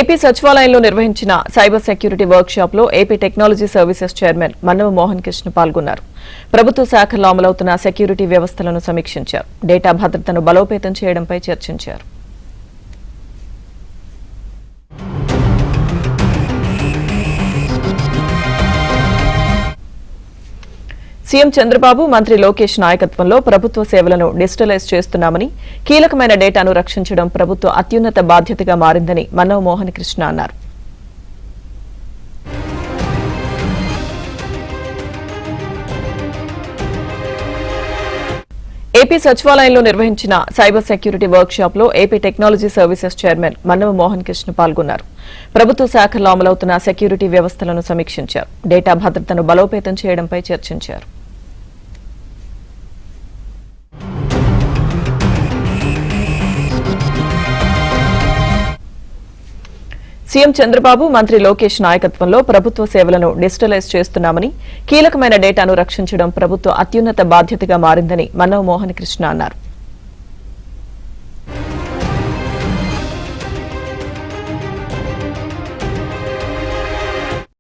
AP సచివాలయంలో నిర్వహించిన cyber security work shop లో AP technology services chairman Mannava Mohan Krishna పాల్గొన్నారు. ప్రభుత్వ శాఖల్లో అమలవుతున్న సెక్యూరిటీ వ్యవస్థలను సమీక్షించారు. డేటా భద్రతను బలోపేతం చేయడంపై చర్చించారు. సీఎం చంద్రబాబు, మంత్రి లోకేష్ నాయకత్వంలో ప్రభుత్వ సేవలను డిజిటలైజ్ చేస్తున్నామని, కీలకమైన డేటాను రక్షించడం ప్రభుత్వ అత్యున్నత బాధ్యతగా మారిందని మన్నవ మోహన్ కృష్ణ అన్నారు. ఏపీ సచివాలయంలో నిర్వహించిన సైబర్ సెక్యూరిటీ వర్క్ షాప్ లో AP technology services chairman Mannava Mohan Krishna పాల్గొన్నారు. ప్రభుత్వ శాఖల్లో అమలవుతున్న సెక్యూరిటీ వ్యవస్థలను సమీక్షించారు. డేటా భద్రతను బలోపేతం చేయడంపై చర్చించారు. సీఎం చంద్రబాబు, మంత్రి లోకేష్ నాయకత్వంలో ప్రభుత్వ సేవలను డిజిటలైజ్ చేస్తున్నామని, కీలకమైన డేటాను రక్షించడం ప్రభుత్వ అత్యున్నత బాధ్యతగా మారిందని మన్నవ మోహన్ కృష్ణ అన్నారు.